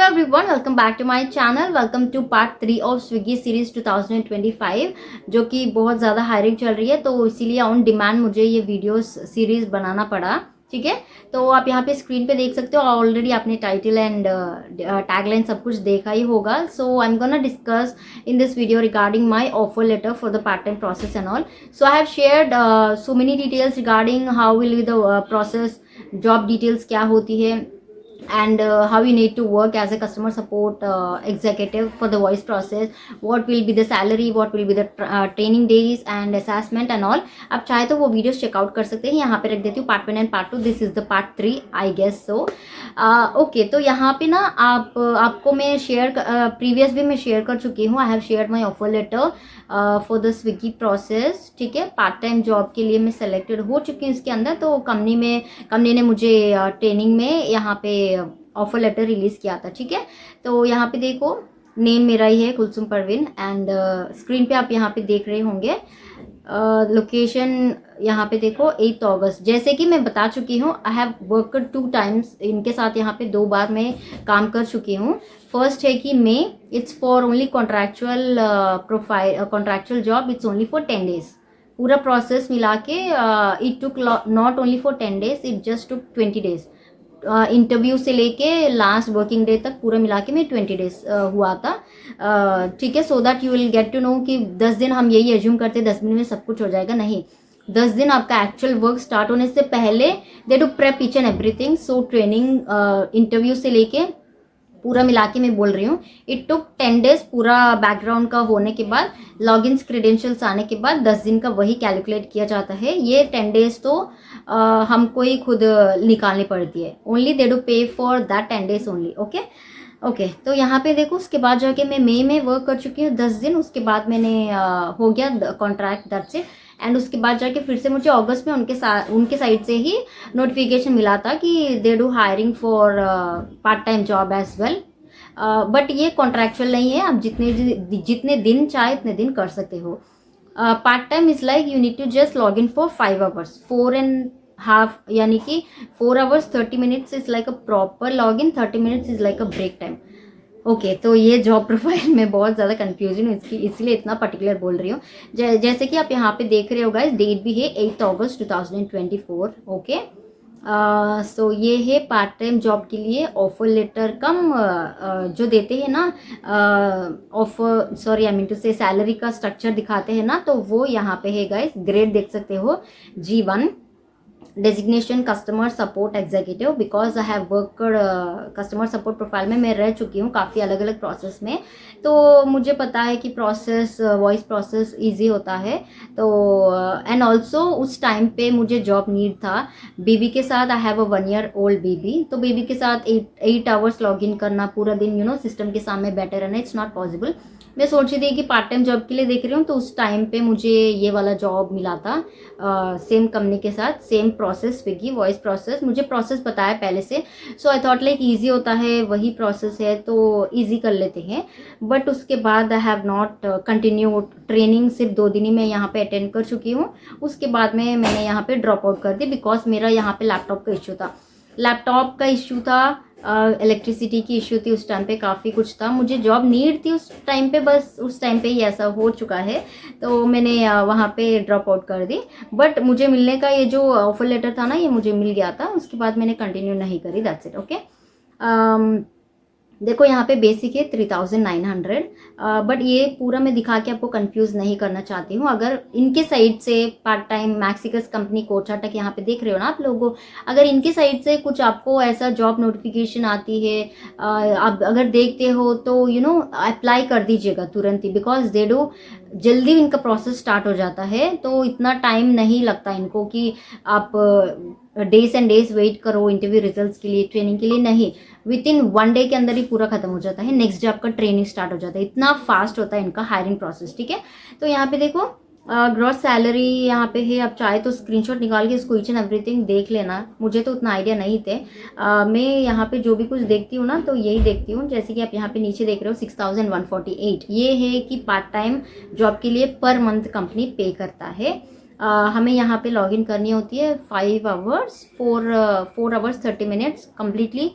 Hello everyone, welcome back to my channel. Welcome to part 3 of Swiggy series 2025, जो कि बहुत ज़्यादा हायरिंग चल रही है, तो इसीलिए ऑन डिमांड मुझे ये वीडियोस सीरीज बनाना पड़ा। ठीक है, तो आप यहाँ पे स्क्रीन पे देख सकते हो। ऑलरेडी आपने टाइटल एंड टैगलाइन सब कुछ देखा ही होगा। So I am gonna discuss in this video regarding my offer letter for the part time process and all. So I have shared so many details regarding how will be the process, job details क्या होती है, and how you need to work as a customer support executive for the voice process, what will be the salary, what will be the training days and assessment and all। आप चाहे तो वो videos checkout कर सकते हैं। यहाँ पे रख देती हूँ part 1 and part 2। This is the part 3 I guess so. Okay, तो यहाँ पे ना आपको मैं शेयर प्रीवियस भी मैं शेयर कर चुकी हूँ। I have share my offer letter for the Swiggy process. ठीक है, पार्ट टाइम जॉब के लिए मैं सेलेक्टेड हो चुकी हूँ इसके अंदर। तो कंपनी ने मुझे ट्रेनिंग में यहाँ पे ऑफर लेटर रिलीज किया था। ठीक है, तो यहाँ पे देखो, नेम मेरा ही है, कुलसुम परवीन, एंड स्क्रीन पे आप यहाँ पे देख रहे होंगे लोकेशन। यहाँ पे देखो 8 अगस्त, जैसे कि मैं बता चुकी हूँ। आई हैव वर्कड 2 टाइम्स इनके साथ। यहाँ पे 2 बार मैं काम कर चुकी हूँ। फर्स्ट है कि मे it's for only contractual profile, contractual job. It's only for 10 days। पूरा प्रोसेस मिला के it took not only for 10 days, it just took 20 days। Interview से लेके लास्ट वर्किंग डे तक पूरा मिला के मैं 20 days हुआ था। ठीक है, so that you will get to know कि 10 दिन हम यही एज्यूम करते 10 दिन में सब कुछ हो जाएगा। नहीं, 10 दिन आपका एक्चुअल वर्क स्टार्ट होने से पहले they do prep each and everything. So training, interview से लेके पूरा मिला के मैं बोल रही हूँ, इट टुक 10 days। पूरा बैकग्राउंड का होने के बाद, लॉगिन क्रेडेंशियल्स आने के बाद 10 दिन का वही कैलकुलेट किया जाता है। ये 10 days तो हमको ही खुद निकालनी पड़ती है। ओनली दे डू पे for that 10 days only. Okay, तो यहाँ पे देखो, उसके बाद जाके मैं मई में वर्क कर चुकी हूँ 10 दिन। उसके बाद मैंने हो गया कॉन्ट्रैक्ट दैट से, एंड उसके बाद जाके फिर से मुझे अगस्त में उनके साइड से ही नोटिफिकेशन मिला था कि they do hiring for part time job as well. But ये कॉन्ट्रैक्चुअल नहीं है, आप जितने दिन चाहे उतने दिन कर सकते हो। Part time is like you need to just log in for 5 hours, 4.5, यानी कि 4 hours 30 minutes is like a proper log in, 30 minutes is like a break time. Okay, तो ये जॉब प्रोफाइल में बहुत ज़्यादा कन्फ्यूजन है इसकी, इसलिए इतना पर्टिकुलर बोल रही हूँ। जैसे कि आप यहाँ पे देख रहे हो गाइस, डेट भी है 8 अगस्त 2024। ओके, सो ये है पार्ट टाइम जॉब के लिए ऑफर लेटर कम जो देते हैं ना, offer sorry I mean to say salary का स्ट्रक्चर दिखाते हैं ना, तो वो यहाँ पे है गाइस। ग्रेड देख सकते हो, G1 designation customer support executive. Because I have worked customer support profile में मैं रह चुकी हूँ काफ़ी अलग अलग प्रोसेस में, तो मुझे पता है कि प्रोसेस, वॉइस प्रोसेस इजी होता है। तो एंड ऑल्सो उस टाइम पे मुझे जॉब नीड था बेबी के साथ। I have a 1 year old baby, तो बेबी के साथ 8 hours लॉग इन करना, पूरा दिन सिस्टम के सामने बैठे रहना, इट्स नॉट पॉसिबल। मैं सोच रही थी कि पार्ट टाइम जॉब के लिए देख रही हूँ, तो उस टाइम पे मुझे ये वाला जॉब मिला था सेम कंपनी के साथ, same process, Swiggy voice process. मुझे प्रोसेस पता है पहले से, सो आई थॉट लाइक ईजी होता है, वही प्रोसेस है तो ईजी कर लेते हैं। बट उसके बाद I have not continue training, सिर्फ 2 दिन ही मैं यहाँ पे अटेंड कर चुकी हूँ। उसके बाद में मैंने यहाँ पे ड्रॉप आउट कर दी, बिकॉज मेरा यहाँ पे लैपटॉप का इशू था, इलेक्ट्रिसिटी की इशू थी उस टाइम पे, काफ़ी कुछ था। मुझे जॉब नीड थी उस टाइम पे, बस उस टाइम पे ही ऐसा हो चुका है, तो मैंने वहाँ पे ड्रॉप आउट कर दी। बट मुझे मिलने का ये जो ऑफर लेटर था ना, ये मुझे मिल गया था। उसके बाद मैंने कंटिन्यू नहीं करी, दैट्स इट। ओके, देखो यहाँ पे बेसिक है 3900, बट ये पूरा मैं दिखा के आपको कंफ्यूज नहीं करना चाहती हूँ। अगर इनके साइड से पार्ट टाइम मैक्सिकस कंपनी कोचाटा के यहाँ पे देख रहे हो ना आप लोगों, अगर इनके साइड से कुछ आपको ऐसा जॉब नोटिफिकेशन आती है, आप अगर देखते हो तो अप्लाई कर दीजिएगा तुरंत ही, बिकॉज दे डू जल्दी इनका प्रोसेस स्टार्ट हो जाता है। तो इतना टाइम नहीं लगता इनको कि आप डेज एंड डेज वेट करो इंटरव्यू रिजल्ट्स के लिए, ट्रेनिंग के लिए। नहीं, विद इन 1 day के अंदर ही पूरा खत्म हो जाता है। नेक्स्ट डे आपका ट्रेनिंग स्टार्ट हो जाता है, इतना फास्ट होता है इनका हायरिंग प्रोसेस। ठीक है, तो यहाँ पे देखो ग्रॉस सैलरी यहाँ पे है। आप चाहे तो स्क्रीनशॉट निकाल के इसको ईच एंड एवरीथिंग देख लेना, मुझे तो उतना आइडिया नहीं थे। मैं यहाँ पे जो भी कुछ देखती हूँ ना, तो यही देखती हूँ। जैसे कि आप यहाँ पे नीचे देख रहे हो 6148, ये है कि पार्ट टाइम जॉब के लिए पर मंथ कंपनी पे करता है। हमें यहाँ पे लॉगिन करनी होती है 5 hours 4 hours 30 minutes completely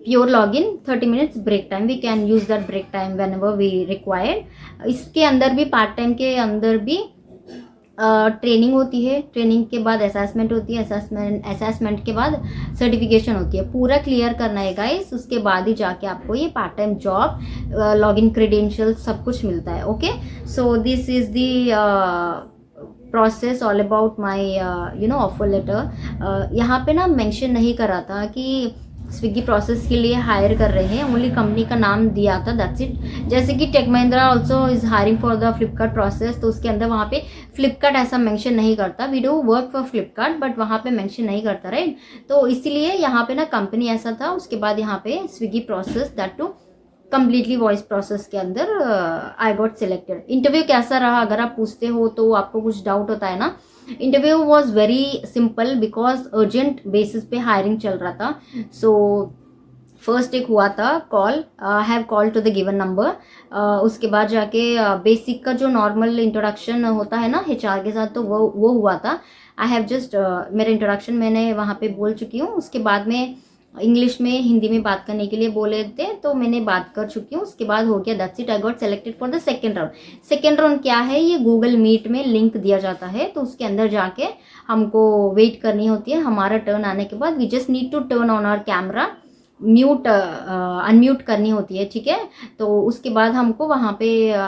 pure login 30 minutes break time, we can use that break time whenever we required. इसके अंदर भी पार्ट टाइम के अंदर भी ट्रेनिंग होती है, ट्रेनिंग के बाद असेसमेंट होती है, असेसमेंट के बाद सर्टिफिकेशन होती है। पूरा क्लियर करना है गाइस, उसके बाद ही जाके आपको ये part time job, login credential सब कुछ मिलता है। Okay, so this is the process all about my offer letter. यहाँ पे ना मेंशन नहीं करा था कि स्विगी प्रोसेस के लिए हायर कर रहे हैं, ओनली कंपनी का नाम दिया था, दैट्स इट। जैसे कि Tech Mahindra also is hiring for the Flipkart process, तो उसके अंदर वहाँ पे फ्लिपकार्ट ऐसा मेंशन नहीं करता। We do work for Flipkart but वहाँ पे मेंशन नहीं करता, राइट। तो इसीलिए यहाँ पे ना कंपनी ऐसा था, उसके बाद यहाँ पे Swiggy process, that too completely voice process के अंदर आई गॉट सिलेक्टेड। इंटरव्यू कैसा रहा अगर आप पूछते हो तो आपको कुछ डाउट होता है ना। Interview was very simple because urgent basis पे हायरिंग चल रहा था। सो फर्स्ट एक हुआ था call, have call to the given number. उसके बाद जाके बेसिक का जो नॉर्मल इंट्रोडक्शन होता है ना HR के साथ, तो वो हुआ था। आई हैव जस्ट मेरा इंट्रोडक्शन मैंने वहाँ पे बोल चुकी हूँ। उसके बाद में इंग्लिश में हिंदी में बात करने के लिए बोले थे, तो मैंने बात कर चुकी हूँ। उसके बाद हो गया, that's it, I got selected for the second round. Second round क्या है, ये गूगल मीट में लिंक दिया जाता है, तो उसके अंदर जाके हमको वेट करनी होती है। हमारा टर्न आने के बाद we just need to turn on our camera, mute unmute करनी होती है, ठीक है। तो उसके बाद हमको वहाँ पे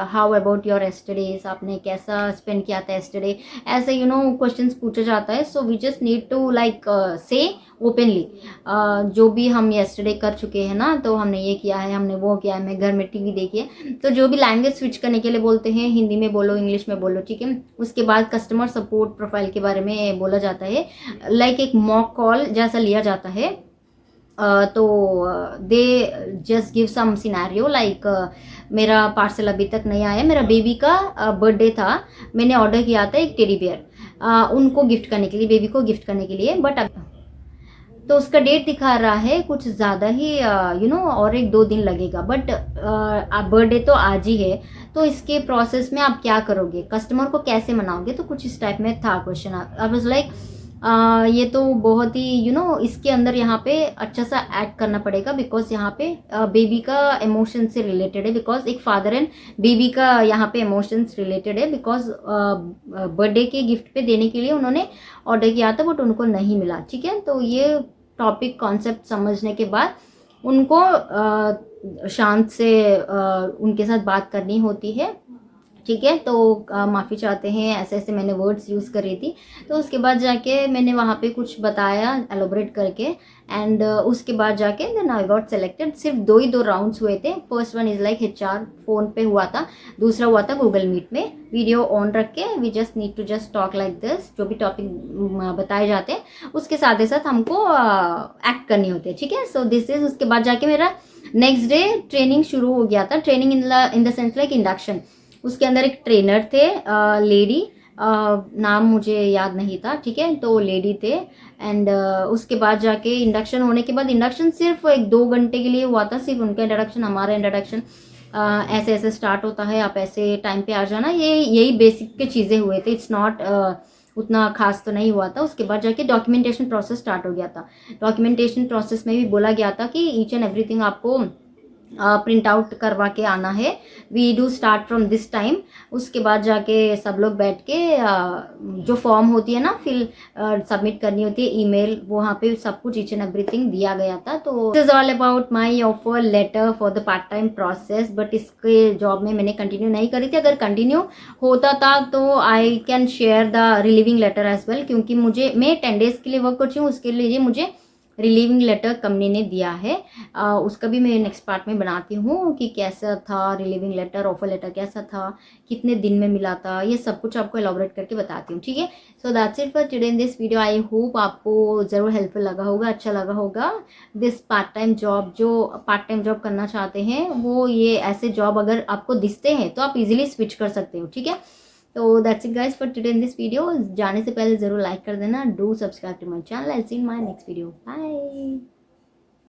हाउ अबाउट योर एस्टरडेज, आपने कैसा स्पेंड किया था एस्टरडे, ऐसे क्वेश्चंस पूछा जाता है। So we just need to like say openly जो भी हम येस्टरडे कर चुके हैं ना, तो हमने ये किया है, हमने वो किया है, मैं घर में टीवी देखी है। तो जो भी लैंग्वेज स्विच करने के लिए बोलते हैं, हिंदी में बोलो, इंग्लिश में बोलो, ठीक है। उसके बाद कस्टमर सपोर्ट प्रोफाइल के बारे में बोला जाता है, लाइक एक मॉक कॉल जैसा लिया जाता है। तो they just give some scenario like मेरा पार्सल अभी तक नहीं आया, मेरा बेबी का बर्थडे था, मैंने ऑर्डर किया था एक टेडी बियर उनको गिफ्ट करने के लिए, बेबी को गिफ्ट करने के लिए, बट तो उसका डेट दिखा रहा है कुछ ज़्यादा ही और 1-2 दिन लगेगा, बट बर्थडे तो आज ही है। तो इसके प्रोसेस में आप क्या करोगे, कस्टमर को कैसे मनाओगे, तो कुछ इस टाइप में था क्वेश्चन। आई वाज लाइक ये तो बहुत ही इसके अंदर यहाँ पे अच्छा सा ऐड करना पड़ेगा, बिकॉज यहाँ पे बेबी का इमोशन से रिलेटेड है, बिकॉज एक फादर एंड बेबी का यहाँ पे इमोशंस रिलेटेड है, बिकॉज बर्थडे के गिफ्ट पे देने के लिए उन्होंने ऑर्डर किया था बट उनको नहीं मिला, ठीक है। तो ये टॉपिक कॉन्सेप्ट समझने के बाद उनको शांत से उनके साथ बात करनी होती है, ठीक है। तो माफ़ी चाहते हैं, ऐसे ऐसे मैंने वर्ड्स यूज़ कर रही थी। तो उसके बाद जाके मैंने वहाँ पे कुछ बताया एलोबरेट करके, एंड उसके बाद जाके देन आई गॉट सेलेक्टेड। सिर्फ 2 राउंड्स हुए थे। First one is like HR phone पे हुआ था, दूसरा हुआ था गूगल मीट में, वीडियो ऑन रख के we just need to just talk like this, जो भी टॉपिक बताए जाते हैं उसके साथ ही साथ हमको एक्ट करनी होती है, ठीक है। सो दिस इज, उसके बाद जाके मेरा नेक्स्ट डे ट्रेनिंग शुरू हो गया था। Training in the sense like induction. उसके अंदर एक ट्रेनर थे, लेडी, नाम मुझे याद नहीं था, ठीक है, तो लेडी थे। एंड उसके बाद जाके इंडक्शन होने के बाद, इंडक्शन सिर्फ 1-2 घंटे के लिए हुआ था, सिर्फ उनका इंट्रोडक्शन, हमारा इंट्रोडक्शन ऐसे ऐसे स्टार्ट होता है, आप ऐसे टाइम पे आ जाना, यही बेसिक के चीज़ें हुए थे। इट्स नॉट उतना खास तो नहीं हुआ था। उसके बाद जाके डॉक्यूमेंटेशन प्रोसेस स्टार्ट हो गया था। डॉक्यूमेंटेशन प्रोसेस में भी बोला गया था कि ईच एंड एवरीथिंग आपको प्रिंट आउट करवा के आना है, we do start from this time. उसके बाद जाके सब लोग बैठ के जो फॉर्म होती है ना फिल सबमिट करनी होती है, ईमेल, वहाँ पे सब कुछ ईच एंड एवरीथिंग दिया गया था। तो this is all about my offer letter for the part time process. But इसके जॉब में मैंने कंटिन्यू नहीं करी थी। अगर कंटिन्यू होता था तो I can share the relieving letter as well, क्योंकि मैं 10 डेज के लिए वर्क करती हूँ, उसके लिए मुझे रिलीविंग लेटर कंपनी ने दिया है। उसका भी मैं नेक्स्ट पार्ट में बनाती हूँ कि कैसा था रिलीविंग लेटर, ऑफर लेटर कैसा था, कितने दिन में मिला था, ये सब कुछ आपको एलॉबरेट करके बताती हूँ, ठीक है। So that's it for today in this video. I hope आपको ज़रूर हेल्पफुल लगा होगा, अच्छा लगा होगा। दिस पार्ट टाइम जॉब, जो पार्ट टाइम जॉब करना चाहते हैं वो ये ऐसे जॉब अगर आपको दिखते हैं तो आप इजीली स्विच कर सकते हो, ठीक है। तो that's it guys for today in this video. जाने से पहले ज़रूर लाइक कर देना, do subscribe to my channel. I see in my next video, bye.